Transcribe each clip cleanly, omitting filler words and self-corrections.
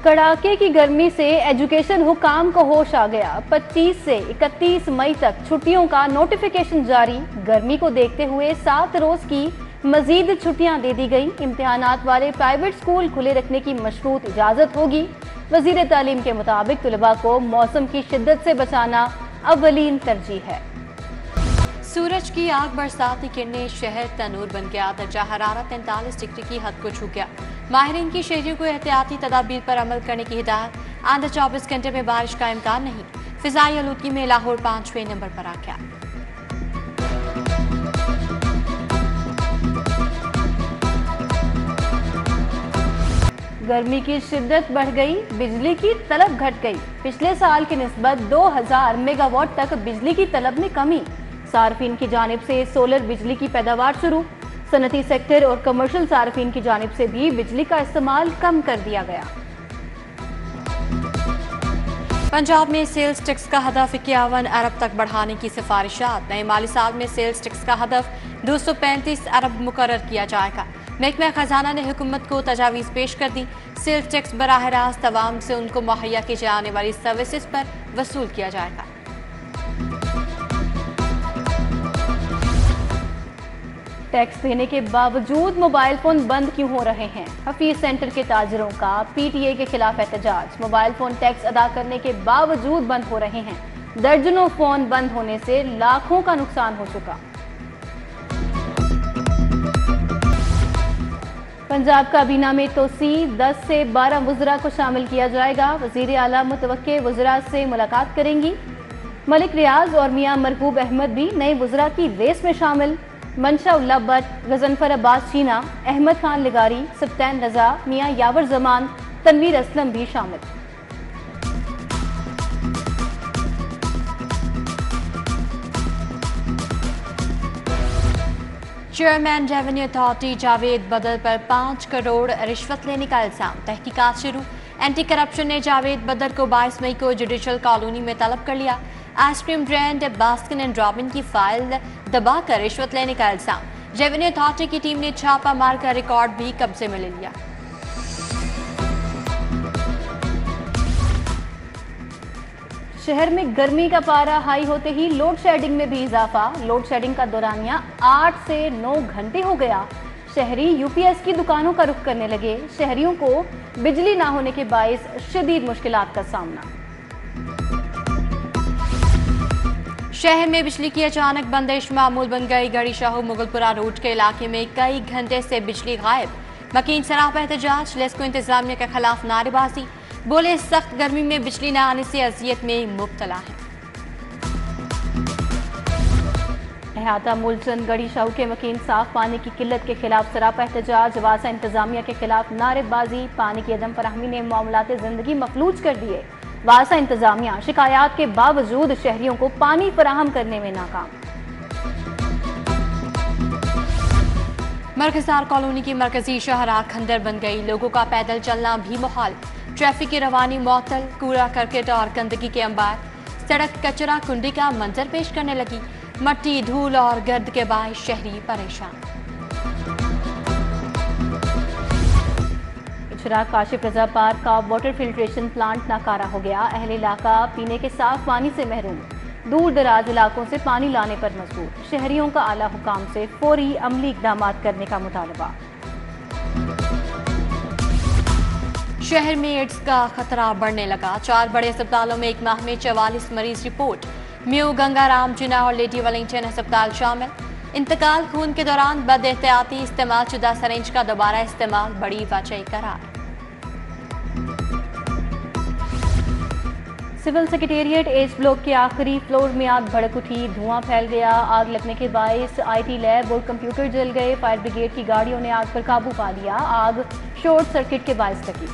कड़ाके की गर्मी से एजुकेशन हुकाम को होश आ गया। 25 से 31 मई तक छुट्टियों का नोटिफिकेशन जारी। गर्मी को देखते हुए 7 रोज की मजीद छुट्टियां दे दी गई। इम्तिहानात वाले प्राइवेट स्कूल खुले रखने की मशरूत इजाजत होगी। वजीर तालीम के मुताबिक तलबा को मौसम की शिद्दत से बचाना अव्वलीन तरजीह है। सूरज की आग बरसाती किरणें, शहर तनूर बन गया। दर्जा हरारत 43 डिग्री की हद को छू गया। माहिरीन की शहरियों को एहतियाती तदाबीर पर अमल करने की हिदायत। आंधा 24 घंटे में बारिश का इम्कान नहीं। फिजाई आलूदगी में लाहौर 5वें नंबर पर आ गया। गर्मी की शिद्दत बढ़ गई, बिजली की तलब घट गई। पिछले साल की निस्बत 2000 मेगावाट तक बिजली की तलब में कमी। सार्फिन की जानिब से सोलर बिजली की पैदावार शुरू। सनती सेक्टर और कमर्शियल सार्फिन की जानिब से भी बिजली का इस्तेमाल कम कर दिया गया। पंजाब में सेल्स टैक्स का हदफ 51 अरब तक बढ़ाने की सिफारिशात। नए माली साल में सेल्स टैक्स का हदफ 235 अरब मुकर्रर किया जाएगा। महकमा खजाना ने हुकूमत को तजावीज़ पेश कर दी। सेल्स टैक्स बराह रास्त अवाम से उनको मुहैया की जाने वाली सर्विसेज पर वसूल किया जाएगा। टैक्स देने के बावजूद मोबाइल फोन बंद क्यों हो रहे हैं? हफीज सेंटर के ताजरों का पीटीए के खिलाफ एहतजाज। मोबाइल फोन टैक्स अदा करने के बावजूद बंद हो रहे हैं। दर्जनों फोन बंद होने से लाखों का नुकसान हो चुका। पंजाब काबीना में तोसी 10 से 12 वज़रा को शामिल किया जाएगा। वज़ीर आला मुतवक्के वज़रा से मुलाकात करेंगी। मलिक रियाज और मियां मरकूब अहमद भी नए वज़रा की रेस में शामिल। मंशा उल्ला भट्ट, गजनफर अब्बास चीना, अहमद खान लिगारी, सप्तैन रजा, मियां यावर जमान, तनवीर असलम भी शामिल। चेयरमैन रेवेन्यू अथॉरिटी जावेद बदर पर 5 करोड़ रिश्वत लेने का इल्जाम। तहकीकात शुरू। एंटी करप्शन ने जावेद बदर को 22 मई को जुडिशल कॉलोनी में तलब कर लिया। Ice cream brand Baskin and robin की फाइल दबाकर रिश्वत लेने का इल्जाम। रेवेन्यू अथॉरिटी की टीम ने छापा मारकर रिकॉर्ड भी कब्जे में ले लिया। शहर में गर्मी का पारा हाई होते ही लोड शेडिंग में भी इजाफा। लोड शेडिंग का दौरानिया 8 से 9 घंटे हो गया। शहरी यूपीएस की दुकानों का रुख करने लगे। शहरियों को बिजली ना होने के बाइस शदीद मुश्किलात का सामना। शहर में बिजली की अचानक बंदिश मामूल बन गई। गढ़ी शाहू मुगलपुरा रोड के इलाके में कई घंटे से बिजली गायब। मकीन सरापा एहतजाज। लेस्को इंतजामिया के खिलाफ नारेबाजी। बोले सख्त गर्मी में बिजली न आने से अजियत में मुब्तला है। अहाता मूलचंद गढ़ी शाहू के मकीन साफ पानी की किल्लत के खिलाफ सरापा एहतजाज। वासा इंतजामिया के खिलाफ नारेबाजी। पानी की अदम फराहमी ने मामलाते जिंदगी मफलूज कर दिए। वासा इंतजामिया शिकायत के बावजूद शहरियों को पानी फराहम करने में नाकाम। मरकज़दार कॉलोनी की मरकजी शाहराह खंडर बन गई। लोगों का पैदल चलना भी मुहाल। ट्रैफिक की रवानी मुअत्तल। कूड़ा करकट और गंदगी के अंबार। सड़क कचरा कुंडी का मंजर पेश करने लगी। मट्टी, धूल और गर्द के बायस शहरी परेशान। चिराग काशिफ रजा पार्क का वाटर फिल्ट्रेशन प्लांट नाकारा हो गया। अहले इलाका पीने के साफ पानी से महरूम। दूर दराज इलाकों से पानी लाने पर मजबूर। शहरियों का आला हुकाम से फौरी अमली इकदाम करने का मुतालबा। शहर में एड्स का खतरा बढ़ने लगा। 4 बड़े अस्पतालों में एक माह में 44 मरीज रिपोर्ट। म्यू, गंगाराम, जिना और लेडी वेलिंगटन अस्पताल शामिल। इंतकाल खून के दौरान बद एहतियाती इस्तेमाल शुदा सरेंज का दोबारा इस्तेमाल बड़ी वजह करार। सिविल सेक्रेटेरिएट एच ब्लॉक के आखिरी फ्लोर में आग भड़क उठी। धुआं फैल गया। आग लगने के बायस आईटी लैब और कंप्यूटर जल गए। फायर ब्रिगेड की गाड़ियों ने आग पर काबू पा लिया। आग शॉर्ट सर्किट के बायस लगी।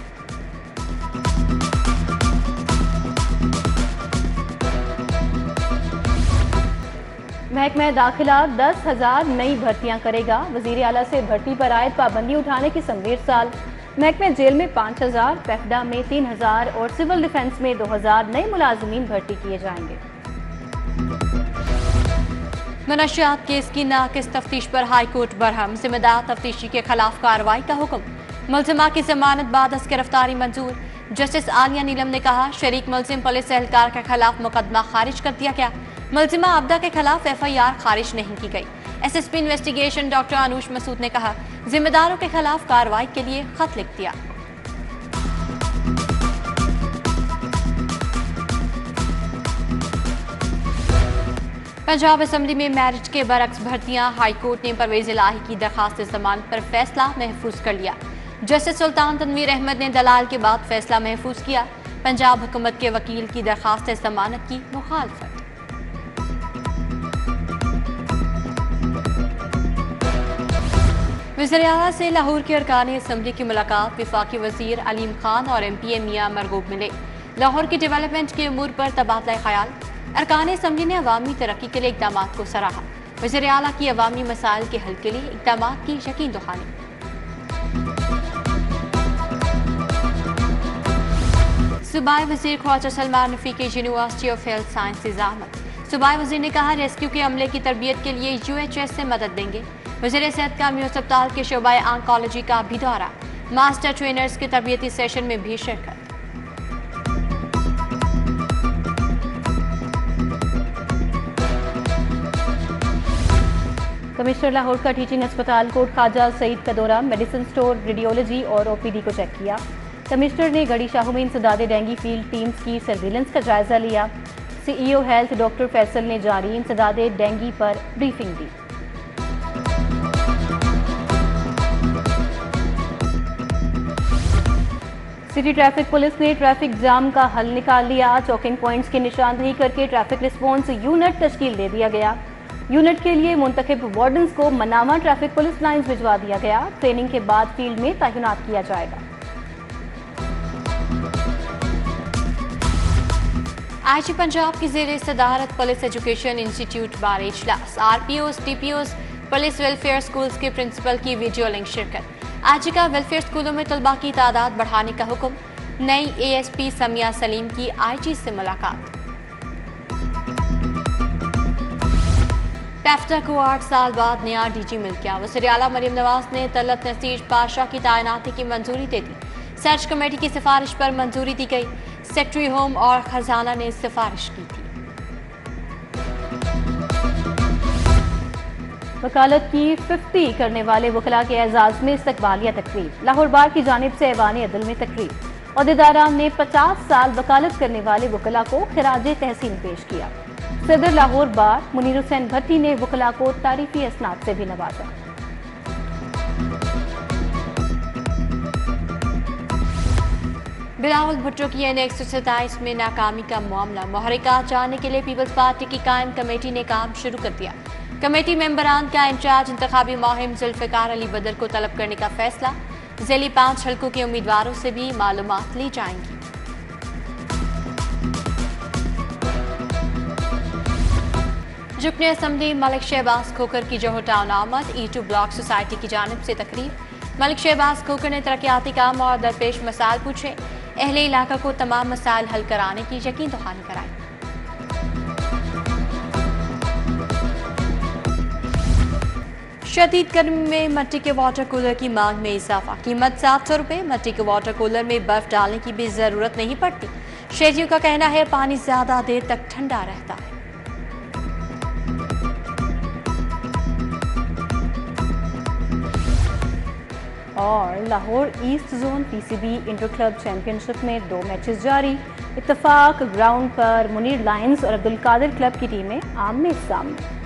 महकमा दाखिला 10,000 नई भर्तियां करेगा। वजीर आला से भर्ती पर आयद पाबंदी उठाने की समरीर साल। महकमा जेल में 5,000, पेफडा में 3,000 और सिविल डिफेंस में 2,000 नए मुलाजमीन भर्ती किए जाएंगे। मनशियात केस की नाकिस तफ्तीश पर हाई कोर्ट बरहम। जिम्मेदार तफ्तीशी के खिलाफ कार्रवाई का हुक्म। मुलजिमा की जमानत बाद गिरफ्तारी मंजूर। जस्टिस आलिया नीलम ने कहा, शरीक मुलजिम पुलिस एहलकार के खिलाफ मुकदमा खारिज कर दिया गया। मुलजिमा आबदा के खिलाफ FIR खारिज नहीं की गई। SSP investigation doctor Anush Masood ने कहा, जिम्मेदारों के खिलाफ कार्रवाई के लिए खत लिख दिया। पंजाब असेंबली में मैरिज के बरक्स भर्तियां, हाईकोर्ट ने परवेज इलाही की दरखास्त जमानत पर फैसला महफूज कर लिया। जस्टिस सुल्तान तनवीर अहमद ने दलाल के बाद फैसला महफूज किया। पंजाब हुकूमत के वकील की दरखास्त जमानत की मुखालफत। वज़ीर आला से लाहौर के अरकान असम्बली की मुलाकात। वफाकी वज़ीर अलीम खान और MP मियां मरगूब मिले। लाहौर की डेवलपमेंट के उमूर पर तबादला ख्याल। अरकान असम्बली ने अवामी तरक्की के लिए इक़दाम को सराहा। वज़ीर आला की अवामी मसाइल के हल के लिए इक़दाम की यकीन दहानी। सूबाई वज़ीर ख्वाजा सलमान रफ़ी की यूनिवर्सिटी ऑफ हेल्थ साइंसेज आमद। सूबाई वज़ीर ने कहा, रेस्क्यू के अमले की तरबियत के लिए UHS से मदद देंगे। वज़ीर सेहत का म्यूज़ अस्पताल के शोबा ऑन्कोलॉजी का भी दौरा। मास्टर ट्रेनर्स के तरबियती सेशन में भी शिरकत। कमिश्नर लाहौर का टीचिंग अस्पताल कोट ख्वाजा सईद का दौरा। मेडिसिन स्टोर, रेडियोलॉजी और OPD को चेक किया। कमिश्नर ने गढ़ी शाहू में इंसदादे डेंगू फील्ड टीम्स की सर्विलेंस का जायजा लिया। CEO हेल्थ डॉक्टर फैसल ने जारी इंसदादे डेंगू पर ब्रीफिंग दी। सिटी ट्रैफिक पुलिस ने ट्रैफिक जाम का हल निकाल लिया। चौकिंग पॉइंट्स की निशानदेही करके ट्रैफिक रिस्पॉन्स यूनिट तश्कील दे दिया गया। यूनिट के लिए मुंतखब वार्डन्स को मनामा ट्रैफिक पुलिस लाइन्स भिजवा दिया गया। ट्रेनिंग के बाद फील्ड में तैनात किया जाएगा। IG पंजाब की ज़ेरे सदारत पुलिस एजुकेशन इंस्टीट्यूट बार इजलास। RPOs, DPOs, police welfare schools के प्रिंसिपल की वीडियो लिंक शिरकत। IG का वेलफेयर स्कूलों में तलबा की तादाद बढ़ाने का हुक्म। नई ASP समिया सलीम की IG से मुलाकात। पैफ्टा को 8 साल बाद नया DG मिल गया। वज़ीर आला मरियम नवाज ने तलत नसीर पाशा की तैनाती की मंजूरी दे दी। सर्च कमेटी की सिफारिश पर मंजूरी दी गई। सेक्रेटरी होम और खजाना ने सिफारिश की थी। वकालत की 50 करने वाले वकला के एजाज में इस्तकबालिया तकरीब। लाहौर बार की जानिब से ऐवान अदल में तकरीब। ओहदेदारान ने 50 साल वकालत करने वाले वकला को खिराज तहसीन पेश किया। सदर लाहौर बार मुनीर हुसैन भट्टी ने वकला को तारीफी असनाद से भी नवाजा। बिलावल भुट्टो की NA 127 में नाकामी का मामला। मुहर्रिकात जानने के लिए पीपल्स पार्टी की कायम कमेटी ने काम शुरू कर दिया। कमेटी मेंबरान का इंचार्ज इंतखाबी मुहिम जुल्फ़िकार अली बदर को तलब करने का फैसला। ज़ेली 5 हल्कों के उम्मीदवारों से भी मालूमात ली जाएंगी। रुकने असम्बली मलिक शहबाज खोकर की जोहर टाउन आमद। E2 ब्लॉक सोसाइटी की जानिब से तकरीब। मलिक शहबाज खोकर ने तरक्याती काम और दरपेश मसाइल पूछे। अहले इलाका को तमाम मसाइल हल कराने की यकीन दहानी कराई। शदीद गर्मी में मिट्टी के वाटर कूलर की मांग में इजाफा। कीमत 700 रुपये। मिट्टी के वाटर कूलर में बर्फ डालने की भी जरूरत नहीं पड़ती। शहरियों का कहना है पानी ज्यादा देर तक ठंडा रहता है। और Lahore east zone PCB inter club championship में 2 मैचेस जारी। इत्तफाक ग्राउंड पर मुनीर लायंस और अब्दुल कादिर क्लब की टीमें आमने सामने।